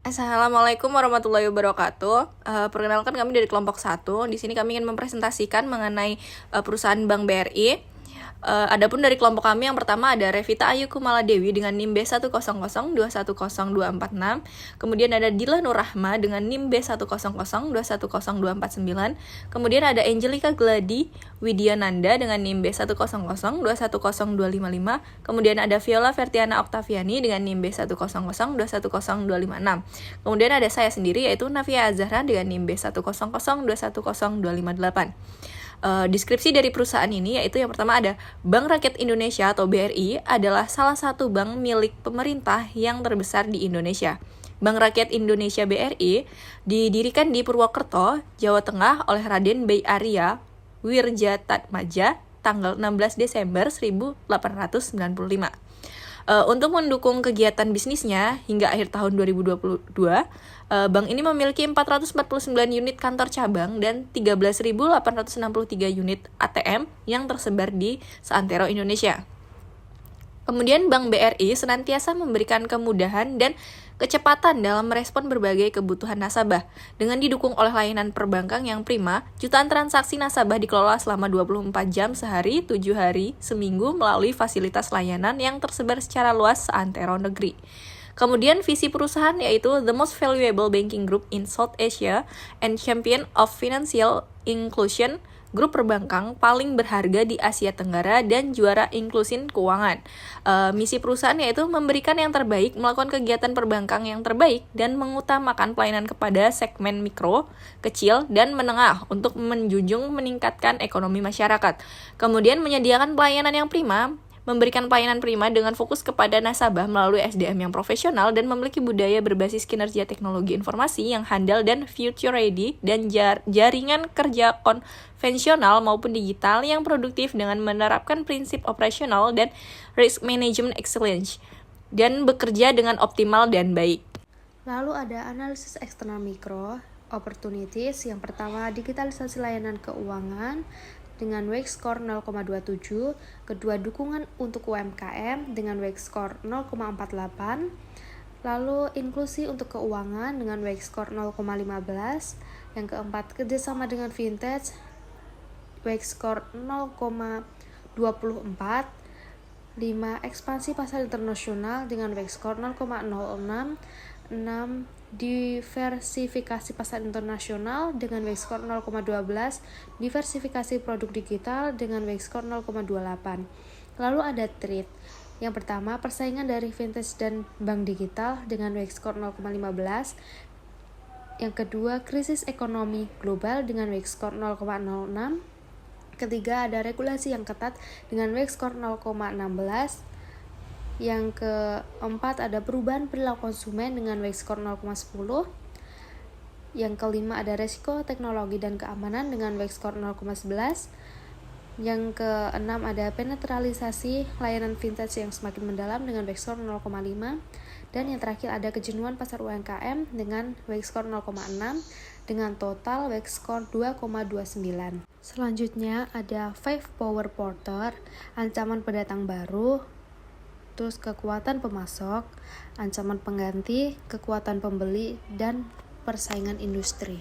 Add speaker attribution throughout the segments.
Speaker 1: Assalamualaikum warahmatullahi wabarakatuh. Perkenalkan kami dari kelompok 1. Di sini kami ingin mempresentasikan mengenai perusahaan Bank BRI. Adapun dari kelompok kami yang pertama ada Revita Ayu Kumaladewi dengan NIM B100210246. Kemudian ada Dila Nurrahma dengan NIM B100210249. Kemudian ada Angelica Gladi Widyananda dengan NIM B100210255. Kemudian ada Viola Fertiana Oktaviani dengan NIM B100210256. Kemudian ada saya sendiri yaitu Navia Azahra dengan NIM B100210258. Deskripsi dari perusahaan ini yaitu yang pertama ada Bank Rakyat Indonesia atau BRI adalah salah satu bank milik pemerintah yang terbesar di Indonesia. Bank Rakyat Indonesia BRI didirikan di Purwokerto, Jawa Tengah oleh Raden Bey Arya Wirjatatmadja tanggal 16 Desember 1895. Untuk mendukung kegiatan bisnisnya hingga akhir tahun 2022, bank ini memiliki 449 unit kantor cabang dan 13.863 unit ATM yang tersebar di seantero Indonesia. Kemudian Bank BRI senantiasa memberikan kemudahan dan kecepatan dalam merespon berbagai kebutuhan nasabah. Dengan didukung oleh layanan perbankan yang prima, jutaan transaksi nasabah dikelola selama 24 jam sehari, 7 hari, seminggu melalui fasilitas layanan yang tersebar secara luas seantero negeri. Kemudian visi perusahaan yaitu The Most Valuable Banking Group in South Asia and Champion of Financial Inclusion, grup perbankan paling berharga di Asia Tenggara dan juara inklusi keuangan. Misi perusahaan yaitu memberikan yang terbaik, melakukan kegiatan perbankan yang terbaik, dan mengutamakan pelayanan kepada segmen mikro, kecil, dan menengah untuk menjunjung meningkatkan ekonomi masyarakat. Kemudian menyediakan pelayanan yang prima, memberikan pelayanan prima dengan fokus kepada nasabah melalui SDM yang profesional dan memiliki budaya berbasis kinerja teknologi informasi yang handal dan future ready, dan jaringan kerja konvensional maupun digital yang produktif dengan menerapkan prinsip operasional dan risk management excellence dan bekerja dengan optimal dan baik.
Speaker 2: Lalu ada analisis eksternal mikro, opportunities. Yang pertama, digitalisasi layanan keuangan dengan WACC score 0,27, kedua dukungan untuk UMKM dengan WACC score 0,48, lalu inklusi untuk keuangan dengan WACC score 0,15, yang keempat kerjasama dengan vintage WACC score 0,24, 5 ekspansi pasar internasional dengan WACC score 0,06, 6 diversifikasi pasar internasional dengan WACC score 0,12, diversifikasi produk digital dengan WACC score 0,28. Lalu ada trade. Yang pertama, persaingan dari vintage dan bank digital dengan WACC score 0,15. Yang kedua, krisis ekonomi global dengan WACC score 0,06. Ketiga, ada regulasi yang ketat dengan WACC score 0,16. Yang keempat, ada perubahan perilaku konsumen dengan WACC score 0,10. Yang kelima, ada resiko teknologi dan keamanan dengan WACC score 0,11. Yang keenam, ada penetralisasi layanan vintage yang semakin mendalam dengan WACC score 0,5. Dan yang terakhir, ada kejenuhan pasar UMKM dengan WACC score 0,6 dengan total WACC score 2,29. Selanjutnya ada 5 power porter, ancaman pendatang baru, terus kekuatan pemasok, ancaman pengganti, kekuatan pembeli, dan persaingan industri.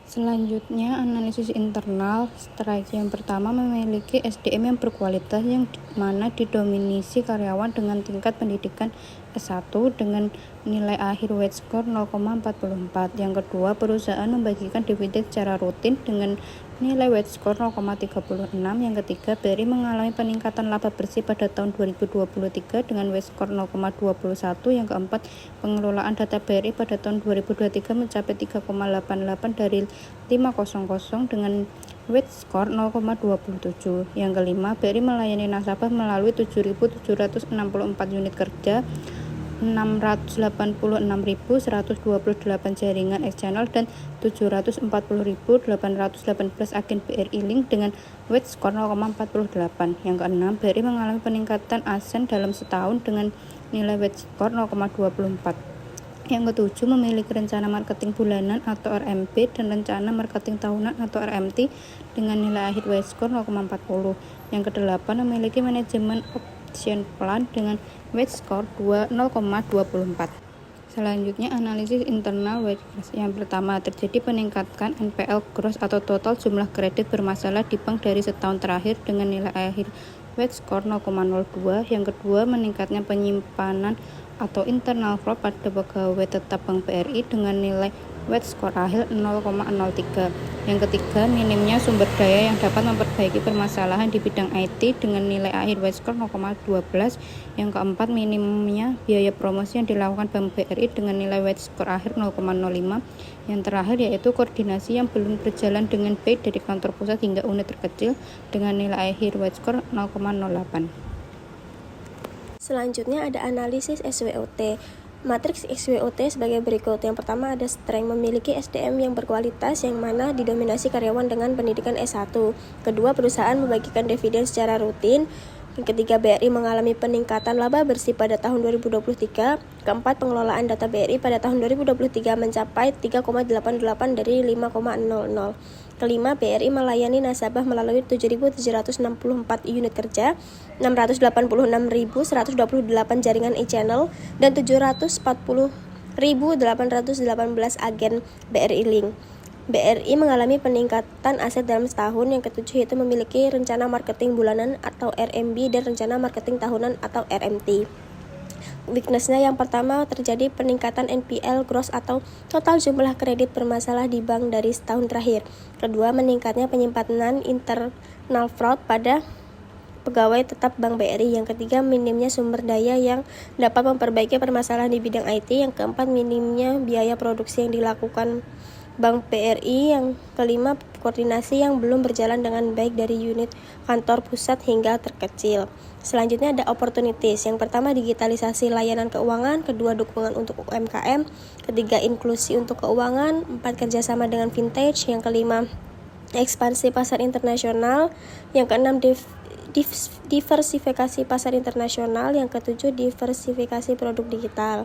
Speaker 3: Selanjutnya, analisis internal. Strategi yang pertama memiliki SDM yang berkualitas yang mana didominasi karyawan dengan tingkat pendidikan S1 dengan nilai akhir WACC score 0,44. Yang kedua, perusahaan membagikan dividen secara rutin dengan nilai WACC score 0,36. Yang ketiga, BRI mengalami peningkatan laba bersih pada tahun 2023 dengan WACC score 0,21. Yang keempat, pengelolaan data BRI pada tahun 2023 mencapai 3,88 dari 500 dengan WACC score 0,27. Yang kelima, BRI melayani nasabah melalui 7.764 unit kerja, 686.128 jaringan external dan 740.818 agen BRI Link dengan WACC score 0,48. Yang keenam, BRI mengalami peningkatan asen dalam setahun dengan nilai WACC score 0,24. Yang ketujuh, memiliki rencana marketing bulanan atau RMB dan rencana marketing tahunan atau RMT dengan nilai akhir WACC score 0,40. Yang kedelapan, memiliki manajemen action plan dengan WACC score 0,24. Selanjutnya, analisis internal wage growth. Yang pertama, terjadi peningkatan NPL gross atau total jumlah kredit bermasalah di bank dari setahun terakhir dengan nilai akhir wage score 0,02. Yang kedua, meningkatnya penyimpanan atau internal fraud pada pegawai tetap Bank BRI dengan nilai wage score akhir 0,03. Yang ketiga, minimnya sumber daya yang dapat memperbaiki permasalahan di bidang IT dengan nilai akhir wage score 0,12. Yang keempat, minimnya biaya promosi yang dilakukan Bank BRI dengan nilai wage score akhir 0,05. Yang terakhir yaitu koordinasi yang belum berjalan dengan baik dari kantor pusat hingga unit terkecil dengan nilai akhir wage score 0,08.
Speaker 4: Selanjutnya ada analisis SWOT. Matriks SWOT sebagai berikut. Yang pertama ada strength, memiliki SDM yang berkualitas yang mana didominasi karyawan dengan pendidikan S1. Kedua, perusahaan membagikan dividen secara rutin. Yang ketiga, BRI mengalami peningkatan laba bersih pada tahun 2023. Keempat, pengelolaan data BRI pada tahun 2023 mencapai 3,88 dari 5,00. Kelima, BRI melayani nasabah melalui 7.764 unit kerja, 686.128 jaringan e-channel, dan 740.818 agen BRI Link. BRI mengalami peningkatan aset dalam setahun. Yang ketujuh yaitu memiliki rencana marketing bulanan atau RMB dan rencana marketing tahunan atau RMT. Weakness-nya yang pertama terjadi peningkatan NPL gross atau total jumlah kredit bermasalah di bank dari setahun terakhir. Kedua, meningkatnya penyimpanan internal fraud pada pegawai tetap Bank BRI. Yang ketiga, minimnya sumber daya yang dapat memperbaiki permasalahan di bidang IT. Yang keempat, minimnya biaya produksi yang dilakukan Bank BRI. Yang kelima, koordinasi yang belum berjalan dengan baik dari unit kantor pusat hingga terkecil. Selanjutnya ada opportunities. Yang pertama, digitalisasi layanan keuangan. Kedua, dukungan untuk UMKM. Ketiga, inklusi untuk keuangan. Empat, kerjasama dengan vintage. Yang kelima, ekspansi pasar internasional. Yang keenam, diversifikasi pasar internasional. Yang ketujuh, diversifikasi produk digital.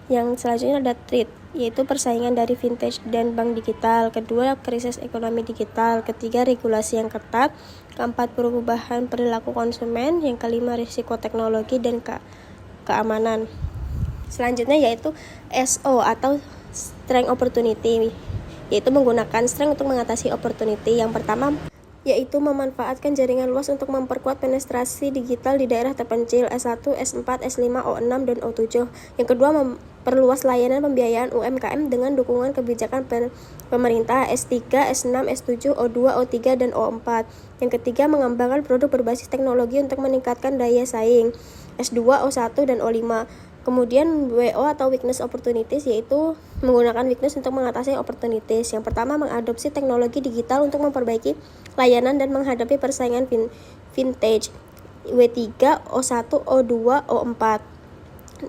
Speaker 4: Yang selanjutnya ada trade, yaitu persaingan dari vintage dan bank digital. Kedua, krisis ekonomi digital. Ketiga, regulasi yang ketat. Keempat, perubahan perilaku konsumen. Yang kelima, risiko teknologi dan keamanan. Selanjutnya yaitu SO atau strength opportunity, yaitu menggunakan strength untuk mengatasi opportunity. Yang pertama yaitu memanfaatkan jaringan luas untuk memperkuat penetrasi digital di daerah terpencil S1, S4, S5, O6, dan O7. Yang kedua, memperluas layanan pembiayaan UMKM dengan dukungan kebijakan pemerintah S3, S6, S7, O2, O3, dan O4. Yang ketiga, mengembangkan produk berbasis teknologi untuk meningkatkan daya saing S2, O1, dan O5. Kemudian WO atau weakness opportunities, yaitu menggunakan weakness untuk mengatasi opportunities. Yang pertama, mengadopsi teknologi digital untuk memperbaiki layanan dan menghadapi persaingan vintage W3, O1, O2, O4.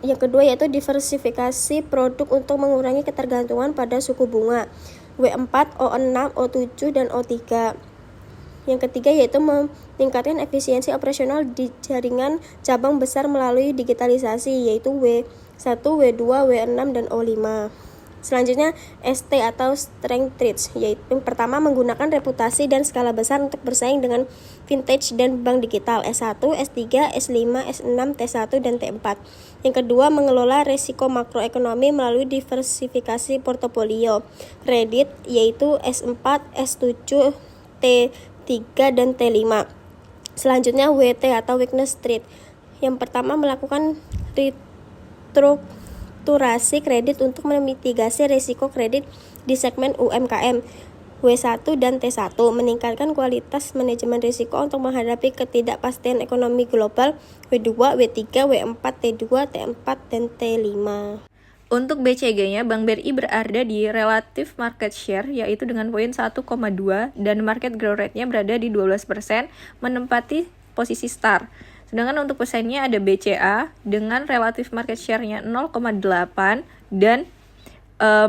Speaker 4: Yang kedua yaitu diversifikasi produk untuk mengurangi ketergantungan pada suku bunga W4, O6, O7, dan O3. Yang ketiga yaitu meningkatkan efisiensi operasional di jaringan cabang besar melalui digitalisasi, yaitu W1, W2, W6, dan O5. Selanjutnya ST atau strength traits, yaitu yang pertama menggunakan reputasi dan skala besar untuk bersaing dengan vintage dan bank digital S1, S3, S5, S6, T1, dan T4. Yang kedua, mengelola risiko makroekonomi melalui diversifikasi portofolio kredit, yaitu S4, S7, T3, dan T5. Selanjutnya WT atau weakness trait. Yang pertama, melakukan restrukturasi kredit untuk memitigasi risiko kredit di segmen UMKM W1 dan T1, meningkatkan kualitas manajemen risiko untuk menghadapi ketidakpastian ekonomi global W2, W3, W4, T2, T4, dan T5.
Speaker 1: Untuk BCG-nya, Bank BRI berada di relative market share, yaitu dengan poin 1,2, dan market growth rate-nya berada di 12%, menempati posisi star. Sedangkan untuk pesaingnya ada BCA dengan relative market share-nya 0,8 dan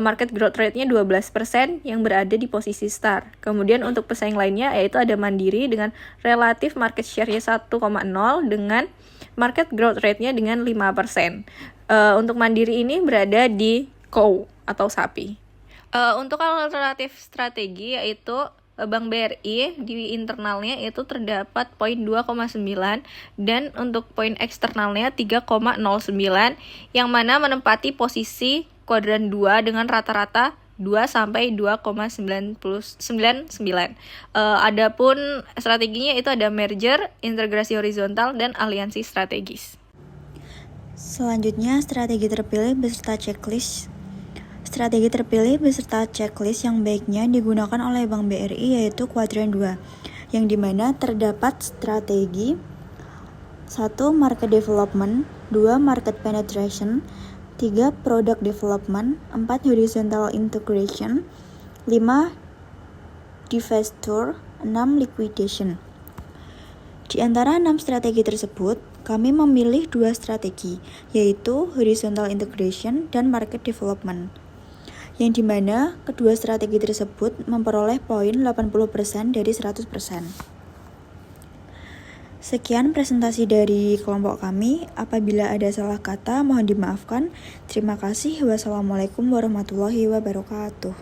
Speaker 1: market growth rate-nya 12% yang berada di posisi star. Kemudian untuk pesaing lainnya yaitu ada Mandiri dengan relative market share-nya 1,0 dengan market growth rate-nya dengan 5%. Untuk Mandiri ini berada di COW atau SAPI. Untuk alternatif strategi yaitu Bank BRI di internalnya itu terdapat poin 2,9 dan untuk poin eksternalnya 3,09 yang mana menempati posisi kuadran 2 dengan rata-rata 2 sampai 2,99. Adapun strateginya itu ada merger, integrasi horizontal, dan aliansi strategis.
Speaker 5: Selanjutnya, strategi terpilih beserta checklist. Strategi terpilih beserta checklist yang baiknya digunakan oleh Bank BRI yaitu kuadran 2, yang dimana terdapat strategi 1. Market development, 2. Market penetration, 3. Product development, 4. Horizontal integration, 5. divestiture, 6. liquidation. Di antara 6 strategi tersebut, kami memilih 2 strategi, yaitu horizontal integration dan market development, yang dimana kedua strategi tersebut memperoleh poin 80% dari 100%. Sekian presentasi dari kelompok kami. Apabila ada salah kata, mohon dimaafkan. Terima kasih. Wassalamualaikum warahmatullahi wabarakatuh.